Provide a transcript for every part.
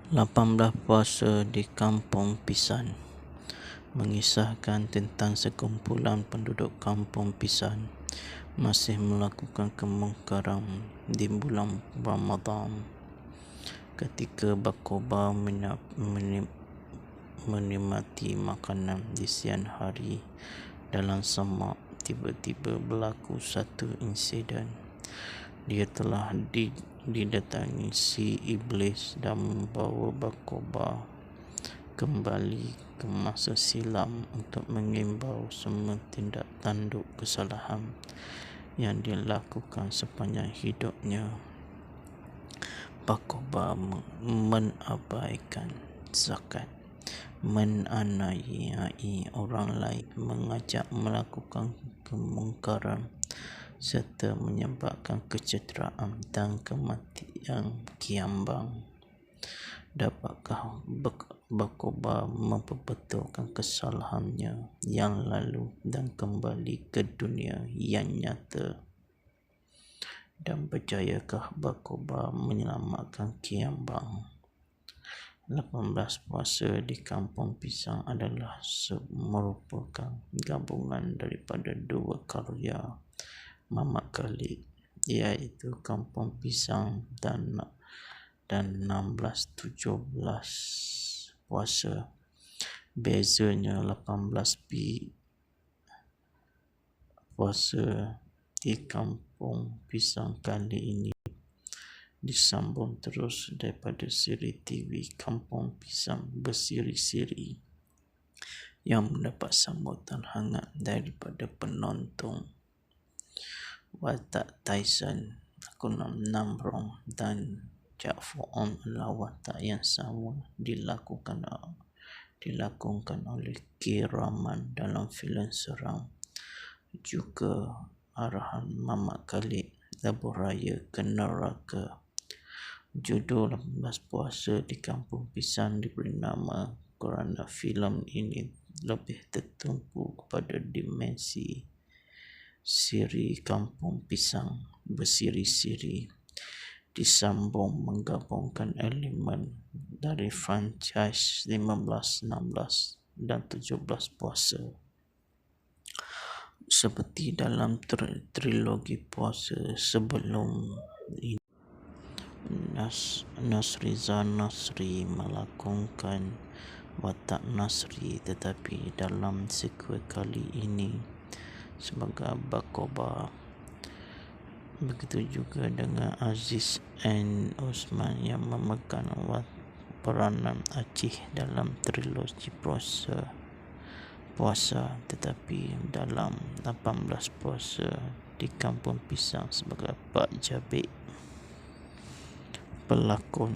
18 Puasa di Kampung Pisan mengisahkan tentang sekumpulan penduduk Kampung Pisan masih melakukan kemungkaran di bulan Ramadan ketika berkorban menikmati makanan di siang hari. Dalam semak, tiba-tiba berlaku satu insiden. Dia telah didatangi si iblis dan membawa berkorban kembali ke masa silam untuk mengimbau semua tindak tanduk kesalahan yang dilakukan sepanjang hidupnya. Berkorban menabaikan zakat, menganiayai orang lain, mengajak melakukan kemungkaran serta menyebabkan kecederaan dan kematian kiambang. Dapatkah berkorban memperbetulkan kesalahannya yang lalu dan kembali ke dunia yang nyata? Dan berjayakah berkorban menyelamatkan kiambang? 18 Puasa di Kampung Pisang adalah merupakan gabungan daripada dua karya Muhammad Khalid, iaitu Kampung Pisang dan 16-17 Puasa. Bezanya 18 Puasa di Kampung Pisang kali ini disambung terus daripada siri TV Kampung Pisang bersiri-siri yang mendapat sambutan hangat daripada penonton. Watak Tyson, Kunam Namrong dan Jaafar On adalah watak yang sama dilakukan oleh Kiraman dalam filem seram. Juga arahan Muhammad Khalid, Lebuh Raya ke Neraka. Judul 18 Puasa di Kampung Pisang diberi nama kerana filem ini lebih tertumpu kepada dimensi siri Kampung Pisang bersiri-siri, disambung menggabungkan elemen dari franchise 15, 16 dan 17 Puasa. Seperti dalam trilogi puasa sebelum ini, Nasriza Nasri melakonkan watak Nasri, tetapi dalam sequel kali ini sebagai berkorban. Begitu juga dengan Aziz N. Osman yang memegang peranan Aceh dalam trilogi puasa, tetapi dalam 18 Puasa di Kampung Pisang sebagai Pak Jabir. Pelakon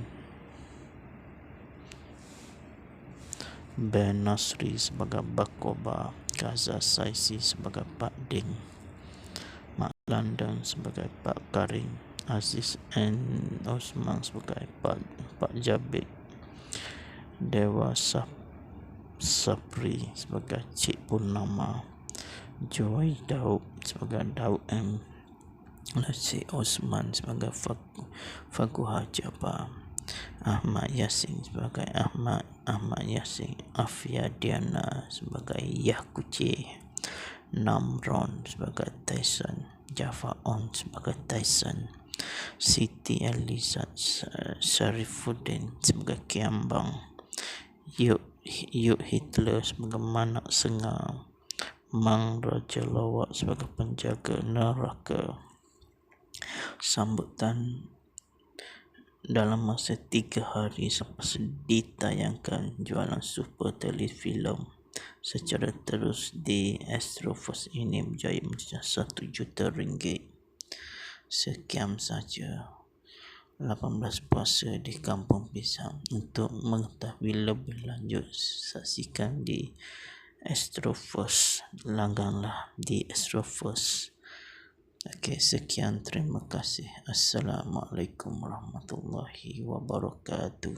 Ben Nasri sebagai Bakoba, Kaza Saisi sebagai Pak Ding, Mak London sebagai Pak Karim, Aziz N. Osman sebagai Pak Jabir, Dewa Sapri sebagai Cik Purnama, Joy Daud sebagai Daud M, Cik Osman sebagai Faguha Jabar, Ahmad Yasin sebagai Ahmad Yasin, Afia Diana sebagai Yah Kucing, Namron sebagai Tyson, Jaafar On sebagai Tyson, Siti Elizad Syarifuddin sebagai Kiambang, Yuk Hitler sebagai Manak Sengal, Mang Raja Lawak sebagai penjaga neraka. Sambutan dalam masa 3 hari selepas ditayangkan, jualan super telefilm secara terus di Astroverse ini berjaya mencapai RM1 juta. Sekian saja 18 Puasa di Kampung Pisang. Untuk mengetahui lebih lanjut, saksikan di Astroverse, langganlah di Astroverse. Okey, sekian, terima kasih. Assalamualaikum warahmatullahi wabarakatuh.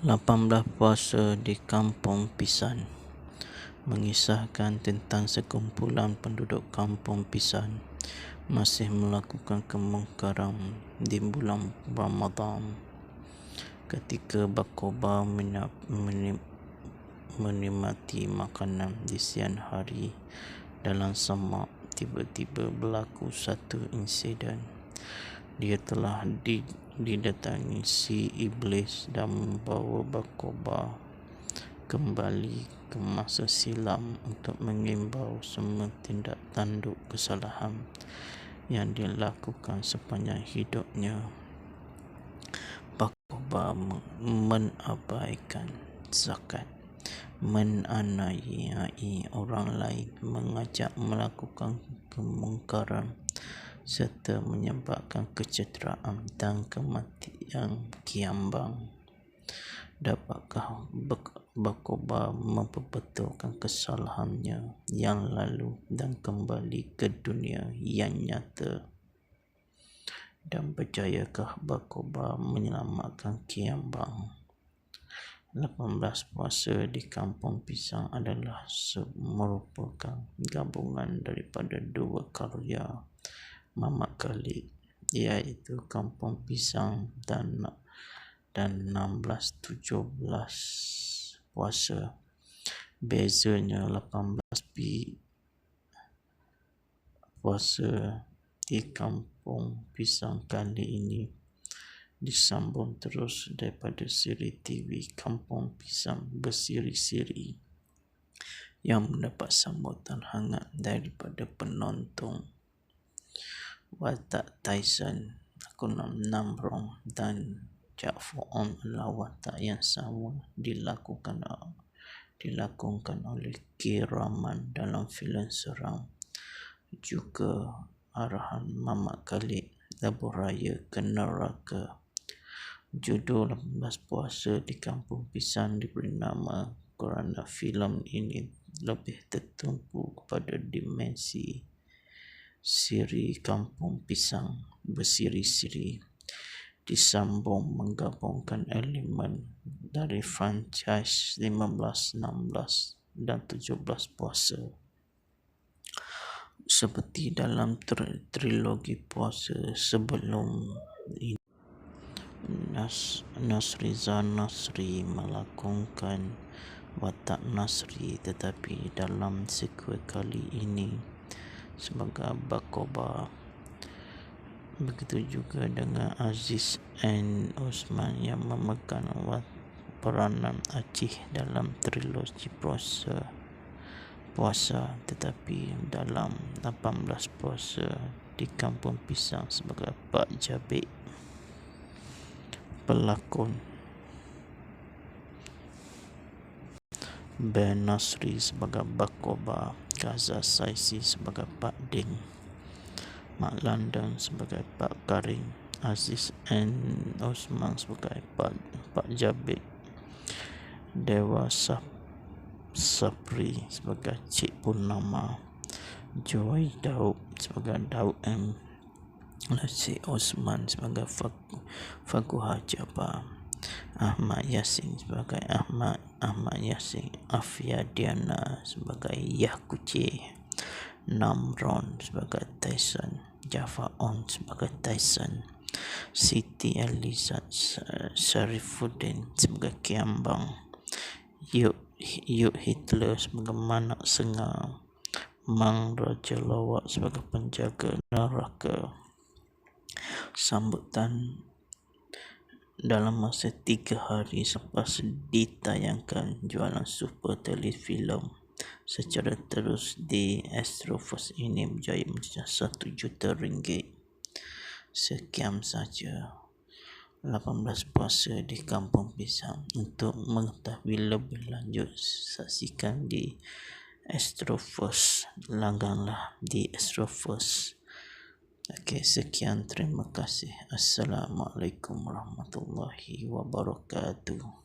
18 puasa di Kampung Pisan mengisahkan tentang sekumpulan penduduk Kampung Pisan masih melakukan kemungkaran di bulan Ramadan ketika berkorban menikmati makanan di siang hari. Dalam semak, tiba-tiba berlaku satu insiden. Dia telah didatangi si iblis dan membawa berkorban kembali ke masa silam untuk mengimbau semua tindak tanduk kesalahan yang dilakukan sepanjang hidupnya. Berkorban menabaikan zakat, menganiayai orang lain, mengajak melakukan kemungkaran serta menyebabkan kecederaan dan kematian kiambang. Dapatkah berkorban memperbetulkan kesalahannya yang lalu dan kembali ke dunia yang nyata? Dan berjayakah berkorban menyelamatkan kiambang? 18 puasa di Kampung Pisang adalah merupakan gabungan daripada dua karya Mamat Khalid, iaitu Kampung Pisang dan 16-17 puasa. Bezanya 18 puasa di Kampung Pisang kali ini disambung terus daripada siri TV Kampung Pisang bersiri-siri yang mendapat sambutan hangat daripada penonton. Watak Tyson, Kunam Namrong dan Jaafar On adalah watak yang sama dilakukan oleh Kiraman dalam filem seram. Juga arahan Mamat Khalid, Lebuh Raya ke Neraka. Judul 18 puasa di Kampung Pisang diberi nama kerana filem ini lebih tertumpu kepada dimensi siri Kampung Pisang bersiri-siri, disambung menggabungkan elemen dari franchise 15, 16 dan 17 puasa. Seperti dalam trilogi puasa sebelum ini, Nasrizan Nasri melakonkan watak Nasri, tetapi dalam sequel kali ini sebagai berkorban. Begitu juga dengan Aziz N. Osman yang memegang peranan Acih dalam trilogi puasa, tetapi dalam 18 puasa di Kampung Pisang sebagai Pak Jabir. Pelakon Ben Nasri sebagai Bakoba, Gaza Saisi sebagai Pak Ding, Mak London sebagai Pak Karim, Aziz N. Osman sebagai Pak Jabir, Dewa Sapri sebagai Cik Purnama, Joy Daud sebagai Daud M, Cik Osman sebagai Faguha Jabar, Ahmad Yasin sebagai Ahmad Yasin, Afia Diana sebagai Yah Kucing, Namron sebagai Tyson, Jaafar On sebagai Tyson, Siti Elizad Syarifuddin sebagai Kiambang, Yuk Hitler sebagai Manak Sengar, Mang Raja Lawak sebagai penjaga neraka. Sambutan dalam masa 3 hari selepas ditayangkan, jualan super telefilm secara terus di Astrofirst ini berjaya mencapai 1 juta ringgit. Sekian saja 18 puasa di Kampung Pisang. Untuk mengetahui lebih lanjut, saksikan di Astrofirst, langganlah di Astrofirst. Okey, sekian, terima kasih. Assalamualaikum warahmatullahi wabarakatuh.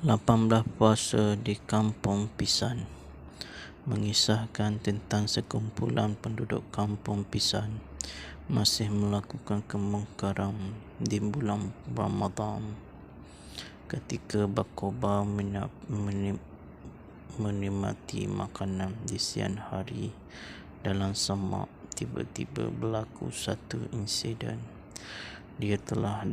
18 puasa di Kampung Pisan mengisahkan tentang sekumpulan penduduk Kampung Pisan masih melakukan kemungkaran di bulan Ramadan ketika berkorban menikmati makanan di siang hari. Dalam semak, tiba-tiba berlaku satu insiden. Dia telah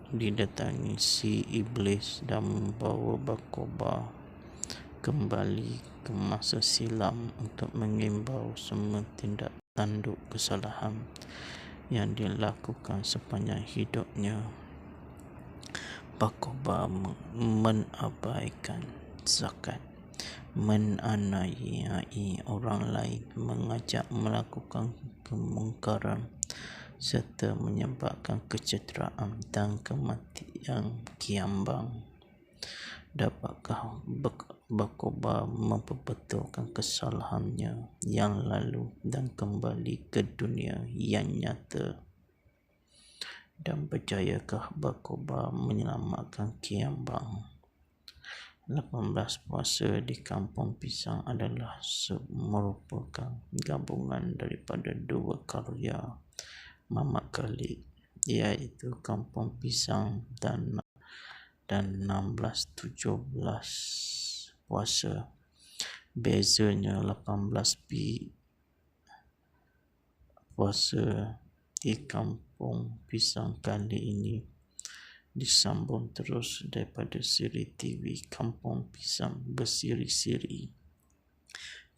didatangi si iblis dan membawa berkorban kembali ke masa silam untuk mengimbau semua tindak tanduk kesalahan yang dilakukan sepanjang hidupnya. Berkorban menabaikan zakat, menganiayai orang lain, mengajak melakukan kemungkaran serta menyebabkan kecederaan dan kematian kiambang. Dapatkah berkorban memperbetulkan kesalahannya yang lalu dan kembali ke dunia yang nyata? Dan berjayakah berkorban menyelamatkan kiambang? 18 puasa di Kampung Pisang adalah merupakan gabungan daripada dua karya Mamat Khalid, iaitu Kampung Pisang dan 16-17 puasa. Bezanya 18 puasa di Kampung Pisang kali ini disambung terus daripada siri TV Kampung Pisang bersiri-siri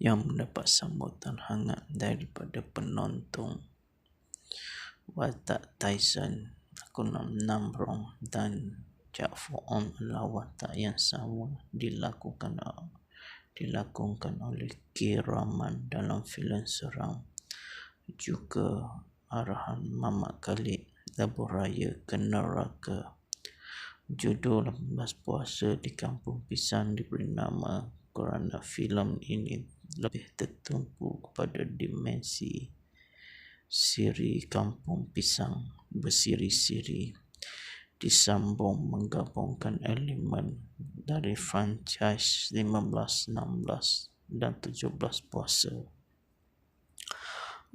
yang mendapat sambutan hangat daripada penonton. Watak Tyson, Kunam Namrong dan Jaafar On adalah watak yang sama dilakukan oleh Kiraman dalam filem seram. Juga arahan Mamat Khalid, Lebuh Raya ke Neraka. Judul 18 puasa di Kampung Pisang diberi nama kerana filem ini lebih tertumpu kepada dimensi siri Kampung Pisang bersiri-siri, disambung menggabungkan elemen dari franchise 15, 16 dan 17 puasa.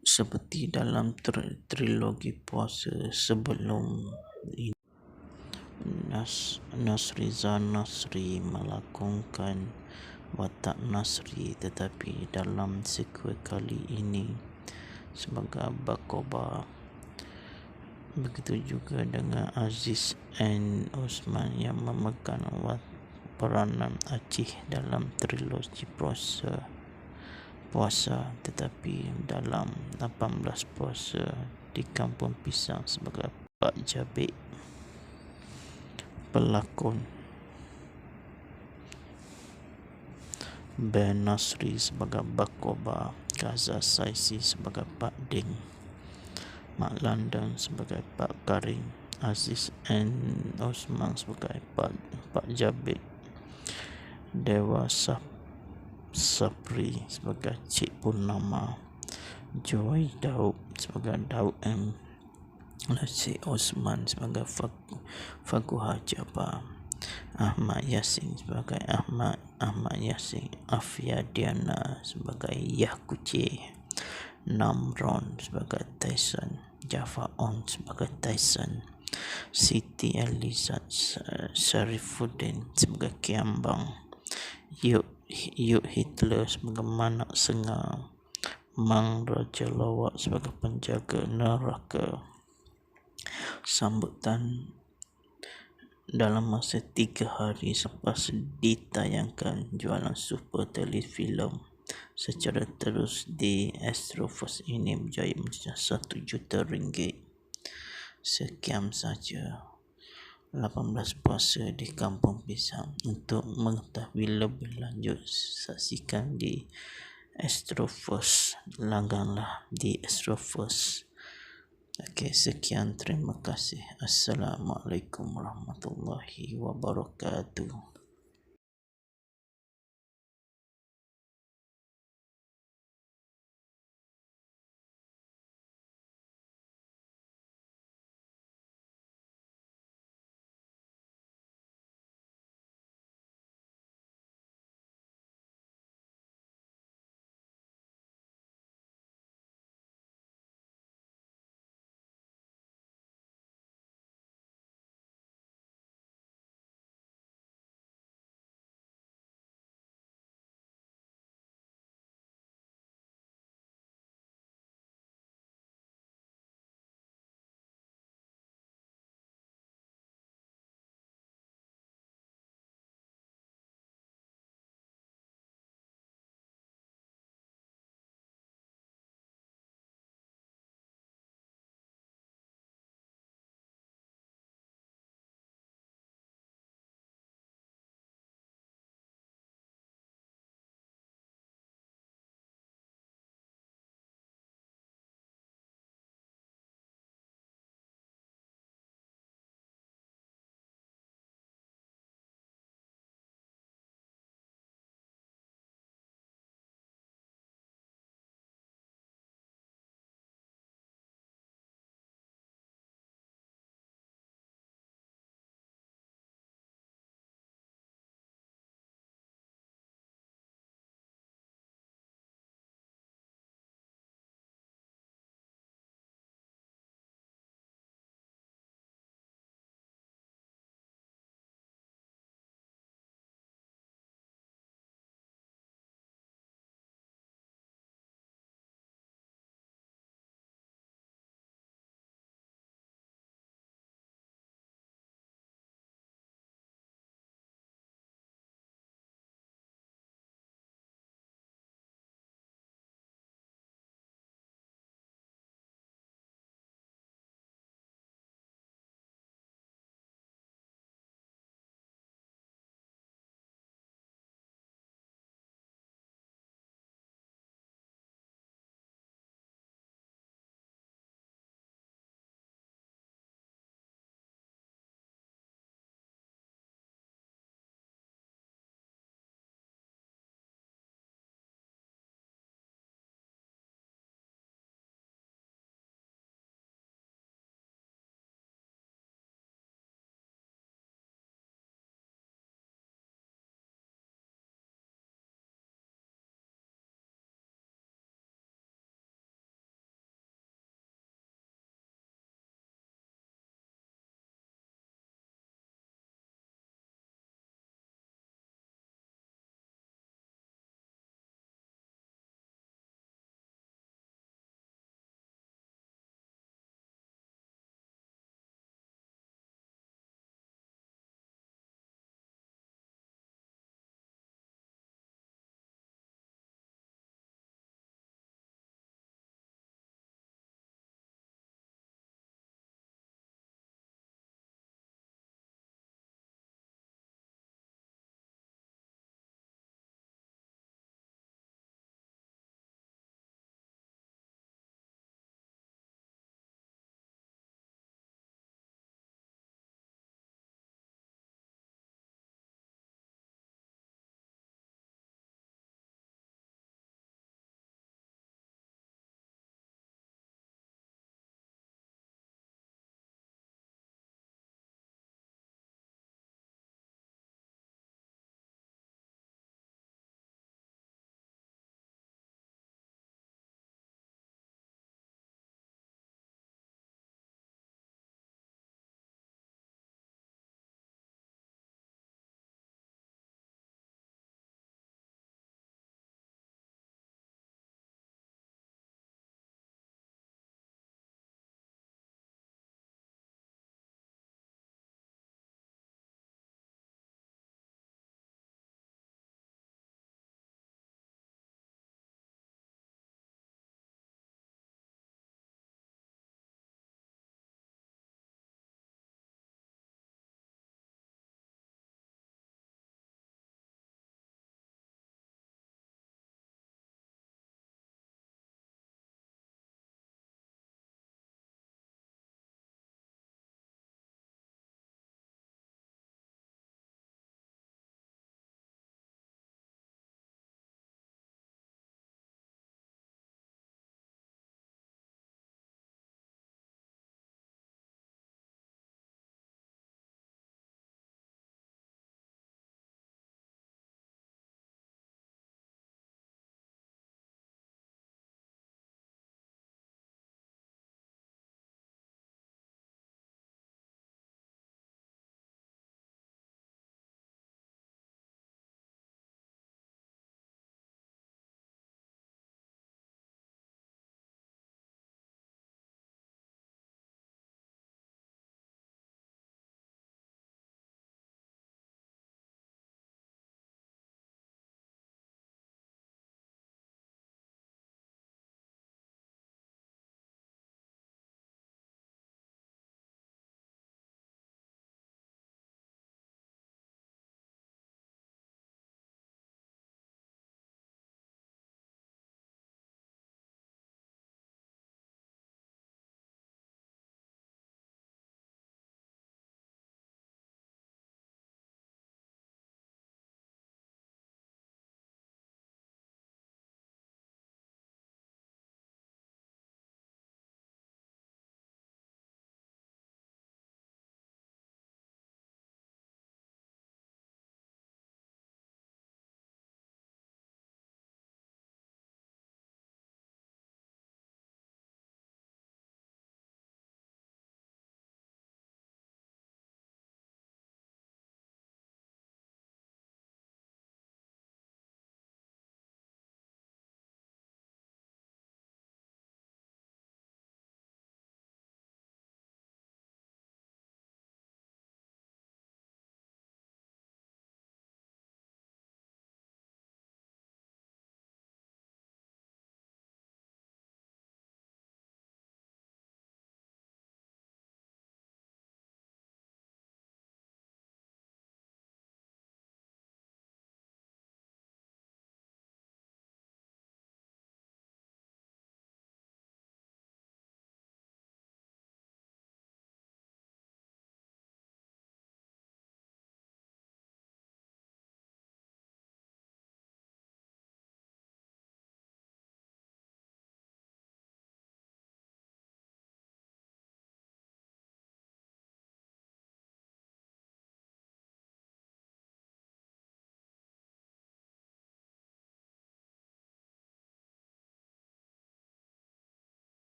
Seperti dalam trilogi puasa sebelum ini, Nasrizan Nasri melakonkan watak Nasri, tetapi dalam sequel kali ini sebagai berkorban. Begitu juga dengan Aziz N. Osman yang memegang peranan Acih dalam trilogi puasa, tetapi dalam 18 puasa di Kampung Pisang sebagai Pak Jabir. Pelakon Ben Nasri sebagai Bakoba, Gaza Saisi sebagai Pak Ding, Mak London sebagai Pak Karim, Aziz N. Osman sebagai Pak Jabir, Dewa Sapri sebagai Cik Purnama, Joy Daud sebagai Daud M. Cik Osman sebagai Faguha Jabar, Ahmad Yasin sebagai Ahmad Yasin, Afia Diana sebagai Yah Kucing, Namron sebagai Tyson, Jaafar On sebagai Tyson, Siti Elizad Syarifuddin sebagai Kiambang, Yuk Hitler sebagai Manak Sengar, Mang Raja Lawak sebagai penjaga neraka. Sambutan dalam masa 3 hari selepas ditayangkan, jualan super telefilm secara terus di Astrofirst ini berjaya mencapai RM1 juta. Sekian saja 18 puasa di Kampung Pisang. Untuk mengetahui lebih lanjut, saksikan di Astrofirst, langganlah di Astrofirst. Okey, sekian, terima kasih. Assalamualaikum warahmatullahi wabarakatuh.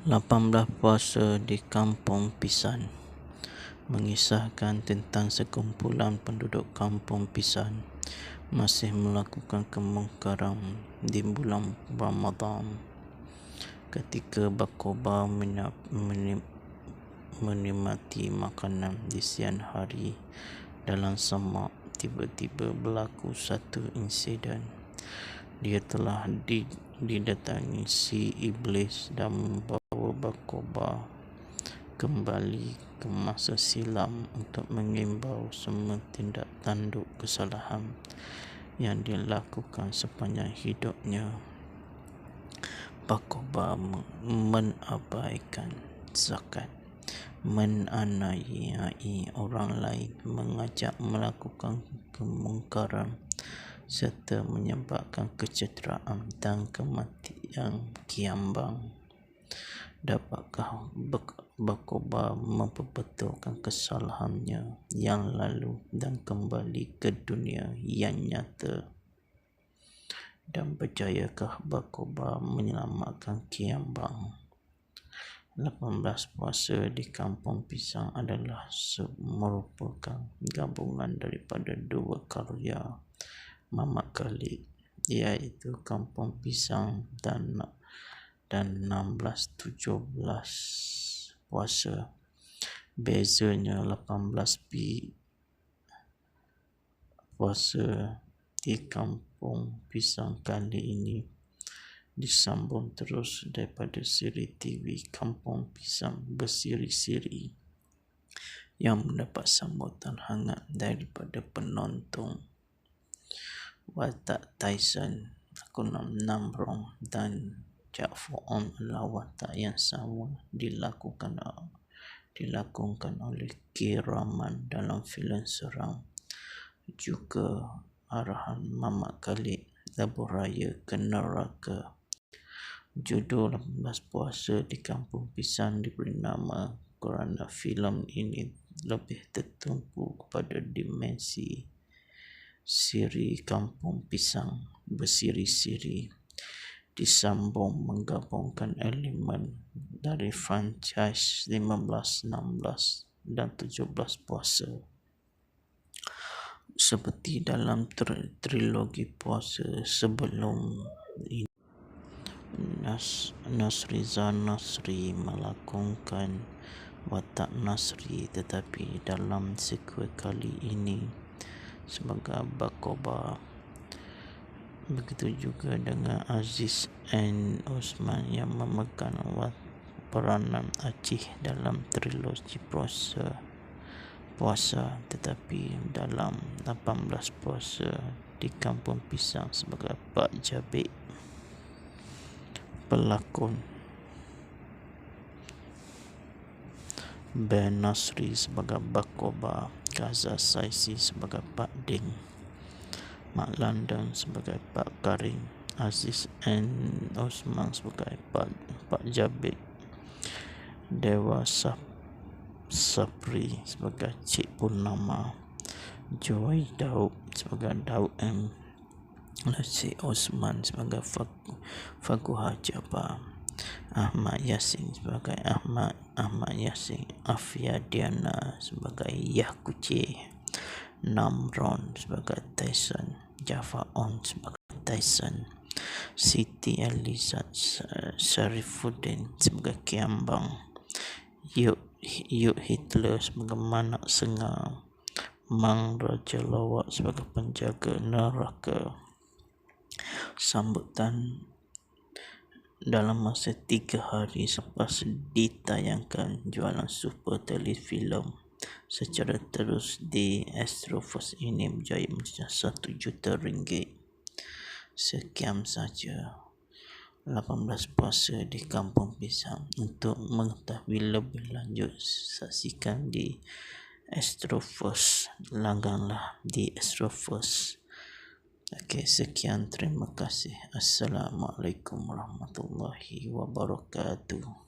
18 puasa di Kampung Pisan mengisahkan tentang sekumpulan penduduk Kampung Pisan masih melakukan kemungkaran di bulan Ramadan ketika berkorban menikmati makanan di siang hari. Dalam semak, tiba-tiba berlaku satu insiden. Dia telah didatangi si iblis dan membawa berkorban kembali ke masa silam untuk mengimbau semua tindak tanduk kesalahan yang dilakukan sepanjang hidupnya. Berkorban mengabaikan zakat, menganiayai orang lain, mengajak melakukan kemungkaran serta menyebabkan kecederaan dan kematian kiambang. Dapatkah berkorban memperbetulkan kesalahannya yang lalu dan kembali ke dunia yang nyata? Dan berjayakah berkorban menyelamatkan kiambang? 18 puasa di Kampung Pisang adalah merupakan gabungan daripada dua karya Muhammad Khalid, iaitu Kampung Pisang dan 16-17 puasa. Bezanya 18 puasa di Kampung Pisang kali ini disambung terus daripada siri TV Kampung Pisang bersiri-siri yang mendapat sambutan hangat daripada penonton. Watak Tyson, Kunam Namrong dan Jaafar On adalah watak yang sama dilakukan oleh K. Rahman dalam filem seram. Juga arahan Muhammad Khalid, Lebuh Raya ke Neraka. Judul 18 puasa di Kampung Pisang diberi nama kerana filem ini lebih tertumpu kepada dimensi siri Kampung Pisang bersiri-siri, disambung menggabungkan elemen dari franchise 15, 16 dan 17 puasa. Seperti dalam trilogi puasa sebelum ini, Nasriza Nasri melakonkan watak Nasri, tetapi dalam sequel kali ini sebagai berkorban. Begitu juga dengan Aziz N. Osman yang memegang peranan Acih dalam trilogi puasa, tetapi dalam 18 puasa di Kampung Pisang sebagai Pak Jabir. Pelakon Ben Nasri sebagai Bakoba, Gaza Saisi sebagai Pak Ding, Mak London sebagai Pak Karim, Aziz N. Osman sebagai Pak Jabir, Dewa Sapri sebagai Cik Purnama, Joy Daud sebagai Daud M. Cik Osman sebagai Faguha Jabar, Ahmad Yasin sebagai Ahmad Yasin, Afia Diana sebagai Yah Kucing, Namron sebagai Tyson, Jaafar On sebagai Tyson, Siti Elizad Syarifuddin sebagai Kiambang, Yuk Hitler sebagai Manak Sengal, Mang Raja Lawak sebagai penjaga neraka. Sambutan dalam masa 3 hari selepas ditayangkan, jualan super telefilm secara terus di Astrofirst ini berjaya mencapai RM1 juta. Sekian saja 18 puasa di Kampung Pisang. Untuk mengetahui lebih lanjut, saksikan di Astrofirst, langganlah di Astrofirst. Okey, sekian, terima kasih. Assalamualaikum warahmatullahi wabarakatuh.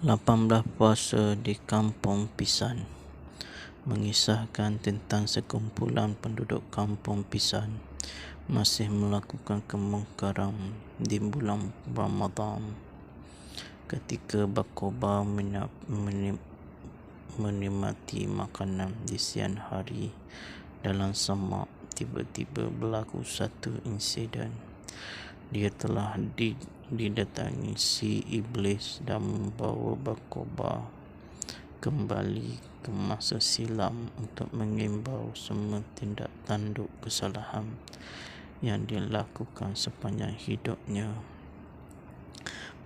18 Puasa di Kampung Pisan mengisahkan tentang sekumpulan penduduk Kampung Pisan masih melakukan kemungkaran di bulan Ramadan ketika berkorban menikmati makanan di siang hari. Dalam semak, tiba-tiba berlaku satu insiden. Dia telah didatangi si iblis dan membawa berkorban kembali ke masa silam untuk mengimbau semua tindak tanduk kesalahan yang dilakukan sepanjang hidupnya.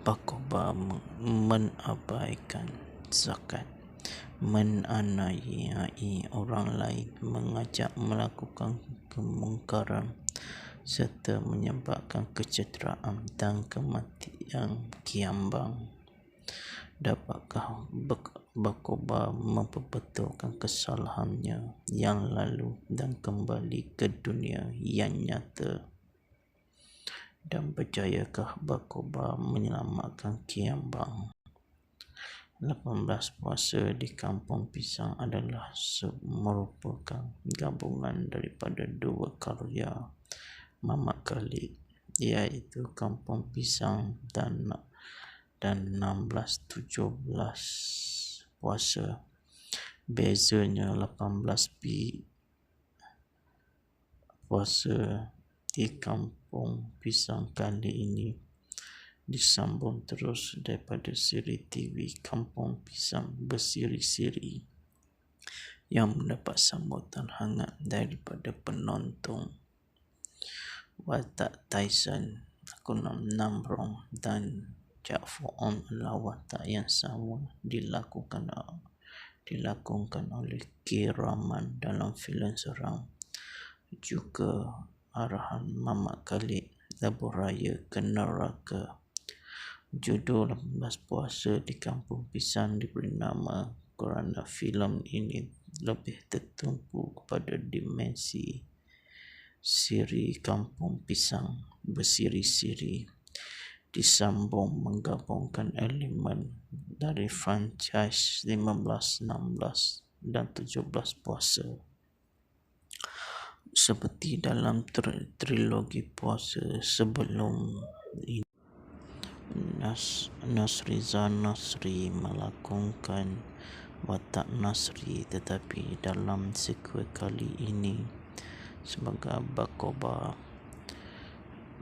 Berkorban menabaikan zakat, menganiayai orang lain, mengajak melakukan kemungkaran serta menyebabkan kecederaan dan kematian kiambang. Dapatkah berkorban memperbetulkan kesalahannya yang lalu dan kembali ke dunia yang nyata? Dan berjayakah berkorban menyelamatkan kiambang? 18 Puasa di Kampung Pisang adalah merupakan gabungan daripada dua karya Muhammad Khalid, iaitu Kampung Pisang dan 16-17 Puasa. Bezanya 18 Puasa di Kampung Pisang kali ini disambung terus daripada siri TV Kampung Pisang bersiri-siri yang mendapat sambutan hangat daripada penonton. Watak Tyson, Kunam Namrong dan Jaafar On adalah watak yang sama dilakukan oleh Kiraman dalam filem seram. Juga arahan Muhammad Khalid, Lebuh Raya ke Neraka. Judul 18 Puasa di Kampung Pisang diberi nama kerana filem ini lebih tertumpu kepada dimensi siri Kampung Pisang bersiri-siri, disambung menggabungkan elemen dari franchise 15, 16 dan 17 Puasa. Seperti dalam trilogi puasa sebelum ini, Nasrizan Nasri melakonkan watak Nasri, tetapi dalam sequel kali ini sebagai berkorban.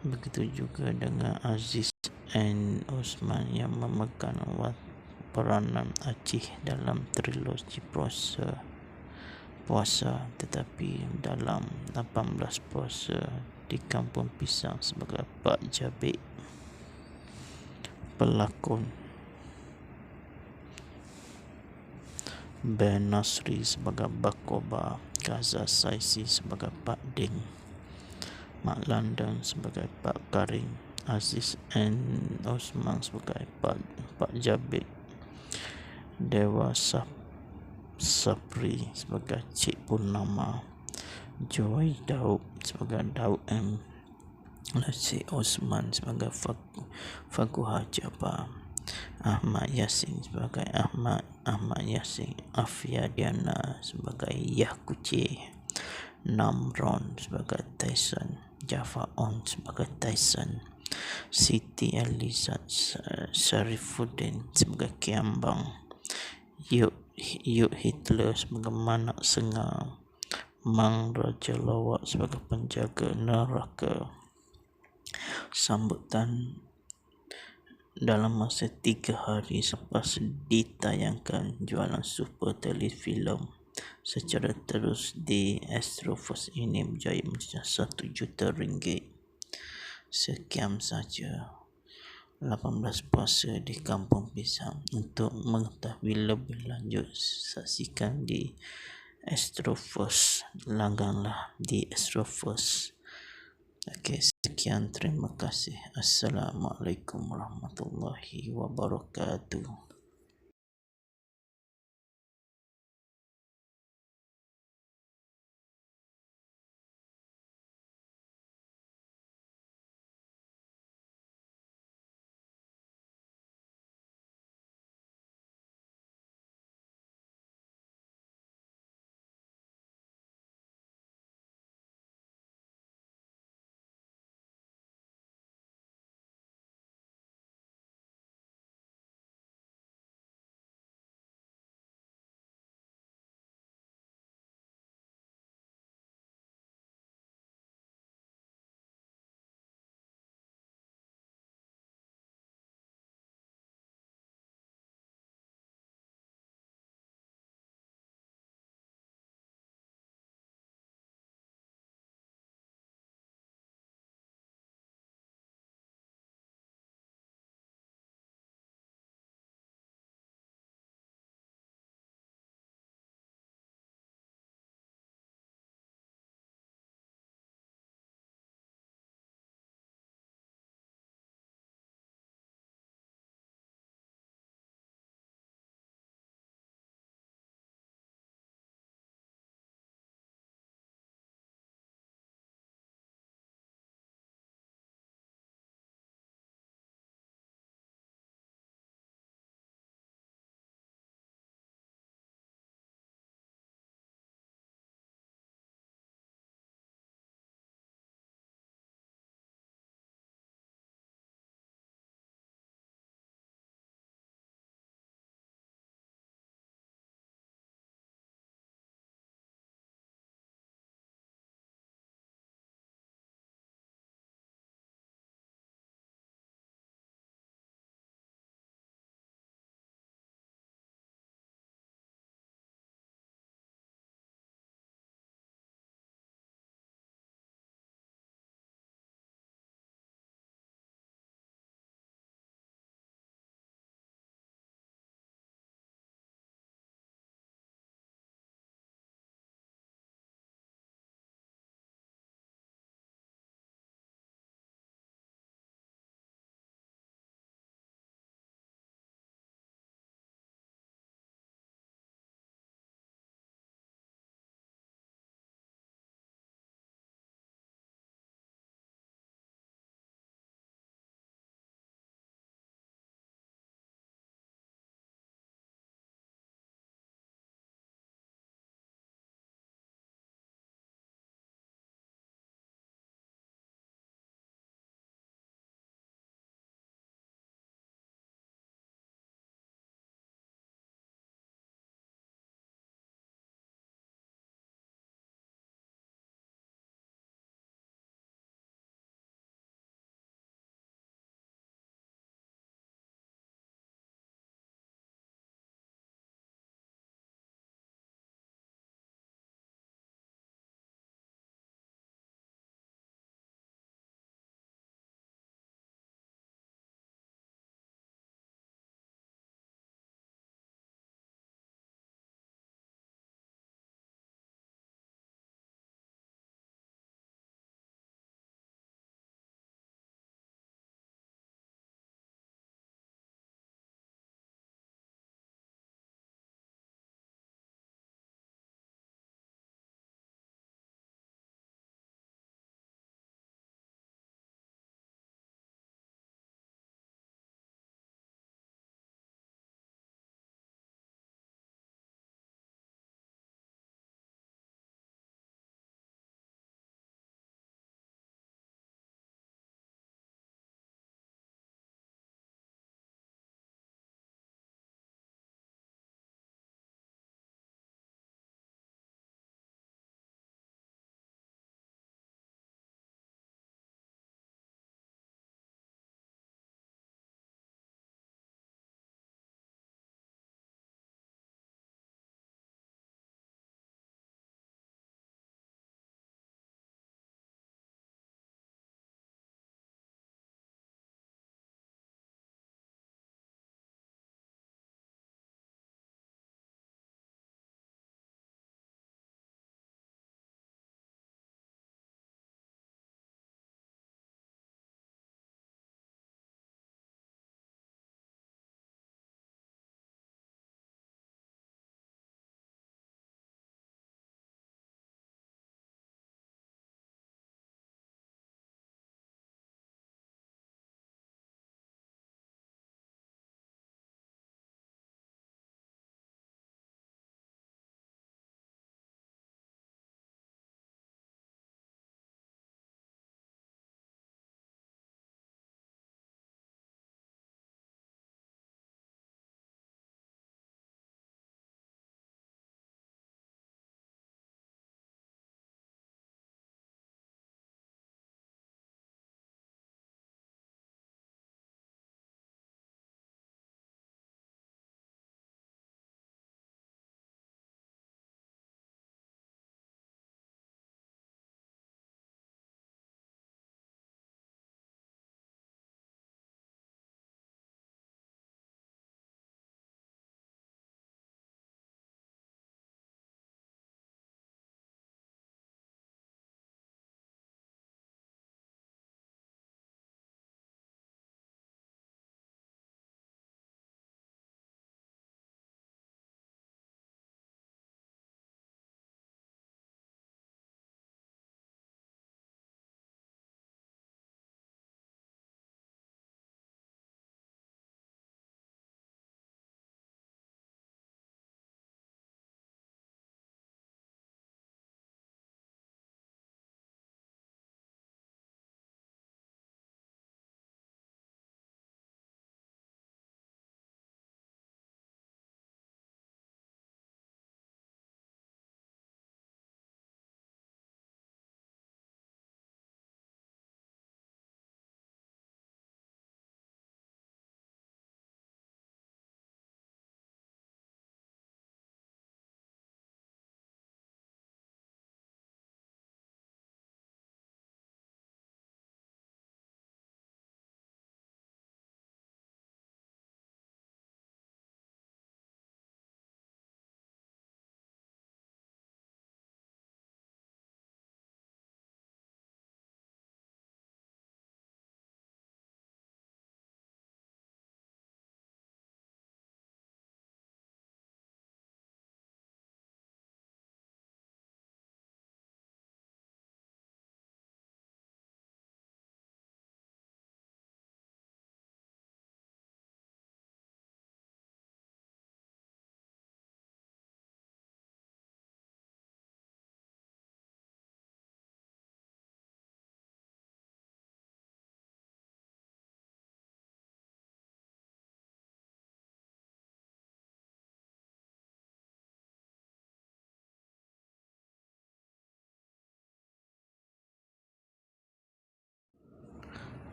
Begitu juga dengan Aziz N. Osman yang memegang peranan Acih dalam trilogi puasa, tetapi dalam 18 Puasa di Kampung Pisang sebagai Pak Jabir. Pelakon Ben Nasri sebagai Bakoba, Kaza Saisi sebagai Pak Ding, Mak London sebagai Pak Karim, Aziz N. Osman sebagai Pak Jabir, Dewa Sapri sebagai Cik Purnama, Joy Daud sebagai Daud M. Cik Osman sebagai Faguha Jabar, Ahmad Yasin sebagai Ahmad Yasin, Afia Diana sebagai Yah Kucing, Namron sebagai Tyson, Jaafar On sebagai Tyson, Siti Elizad Syarifuddin sebagai Kiambang, Yuk Hitler sebagai Manak Sengal, Mang Raja Lawak sebagai penjaga neraka. Sambutan dalam masa 3 hari selepas ditayangkan, jualan super telefilm secara terus di Astrofirst ini berjaya mencapai RM1 juta. Sekian saja 18 Puasa di Kampung Pisang. Untuk mengetahui lebih lanjut, saksikan di Astrofirst, langganlah di Astrofirst. Okey, sekian, terima kasih. Assalamualaikum warahmatullahi wabarakatuh.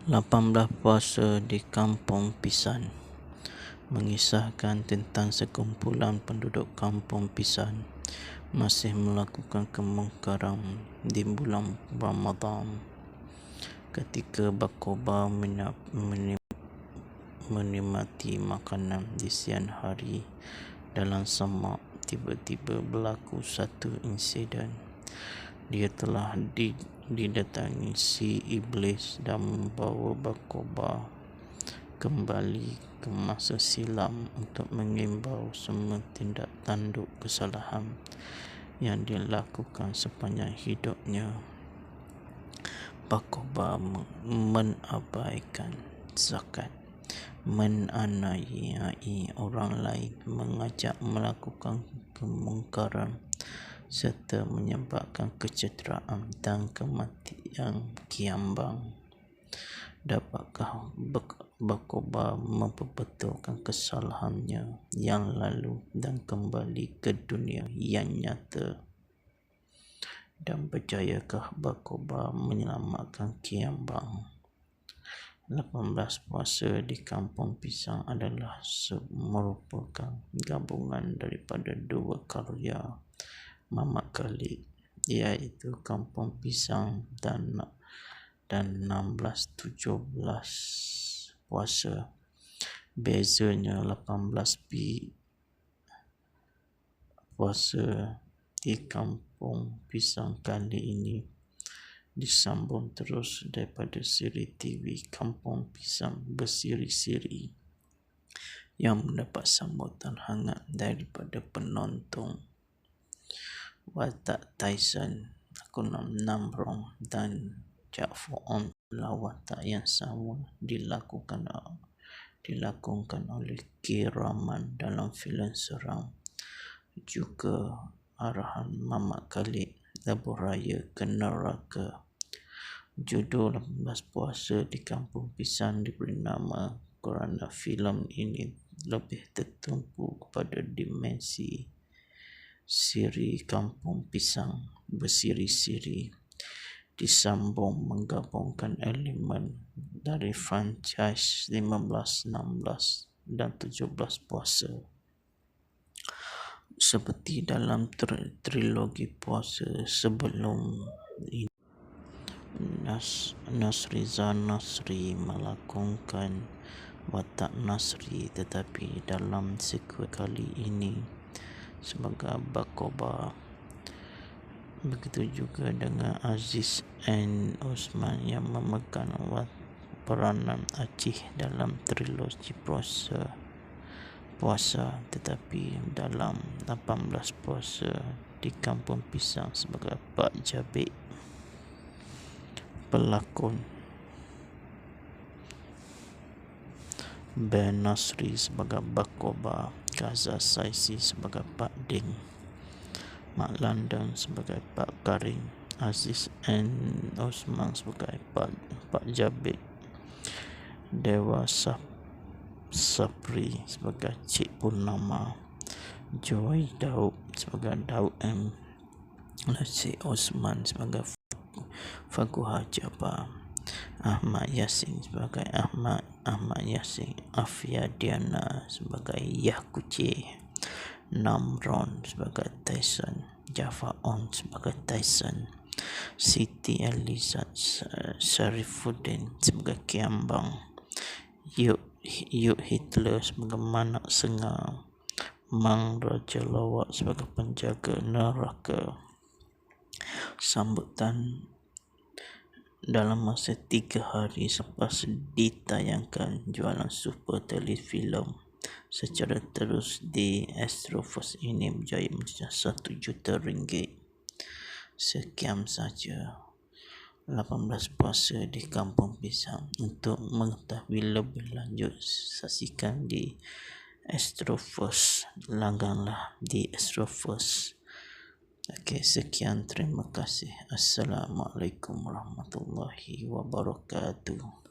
18 Puasa di Kampung Pisan mengisahkan tentang sekumpulan penduduk Kampung Pisan masih melakukan kemungkaran di bulan Ramadan ketika berkorban menikmati makanan di siang hari. Dalam semak, tiba-tiba berlaku satu insiden. Dia telah didatangi si iblis dan membawa berkorban kembali ke masa silam untuk mengimbau semua tindak tanduk kesalahan yang dilakukan sepanjang hidupnya. Berkorban menabaikan zakat, menganiayai orang lain, mengajak melakukan kemungkaran serta menyebabkan kecederaan dan kematian kiambang. Dapatkah berkorban memperbetulkan kesalahannya yang lalu dan kembali ke dunia yang nyata? Dan berjayakah berkorban menyelamatkan kiambang? 18 Puasa di Kampung Pisang adalah merupakan gabungan daripada dua karya Muhammad Khalid, iaitu Kampung Pisang dan 16-17 Puasa. Bezanya 18 Puasa di Kampung Pisang kali ini disambung terus daripada siri TV Kampung Pisang bersiri-siri yang mendapat sambutan hangat daripada penonton. Watak Tyson, Kunam Namrong dan Jaafar On adalah watak yang sama dilakukan oleh Kiraman dalam filem seram. Juga arahan Muhammad Khalid, Lebuh Raya ke Neraka. Judul 18 Puasa di Kampung Pisang diberi nama kerana filem ini lebih tertumpu kepada dimensi siri Kampung Pisang bersiri-siri, disambung menggabungkan elemen dari franchise 15, 16 dan 17 Puasa. Seperti dalam trilogi puasa sebelum ini, Nasrizan Nasri melakonkan watak Nasri, tetapi dalam sequel kali ini sebagai berkorban. Begitu juga dengan Aziz N. Osman yang memegang peranan Acih dalam trilogi puasa, tetapi dalam 18 Puasa di Kampung Pisang sebagai Pak Jabir. Pelakon Ben Nasri sebagai Bakoba, Gaza Saisi sebagai Pak Ding, Mak London sebagai Pak Karim, Aziz N. Osman sebagai Pak Jabir, Dewa Sapri sebagai Cik Purnama, Joy Daud sebagai Daud M, Cik Osman sebagai Faguha Jabar, Ahmad Yasin sebagai Ahmad Yasin, Afia Diana sebagai Yah Kucing, Namron sebagai Tyson, Jaafar On sebagai Tyson, Siti Elizad Syarifuddin sebagai Kiambang, Yuk Hitler sebagai Manak Sengal, Mang Raja Lawak sebagai penjaga neraka. Sambutan dalam masa 3 hari selepas ditayangkan, jualan super telefilm secara terus di Astrofirst ini berjaya mencapai RM1 juta. Sekian saja 18 Puasa di Kampung Pisang. Untuk mengetahui lebih lanjut, saksikan di Astrofirst, langganlah di Astrofirst. Okey, sekian, terima kasih. Assalamualaikum warahmatullahi wabarakatuh.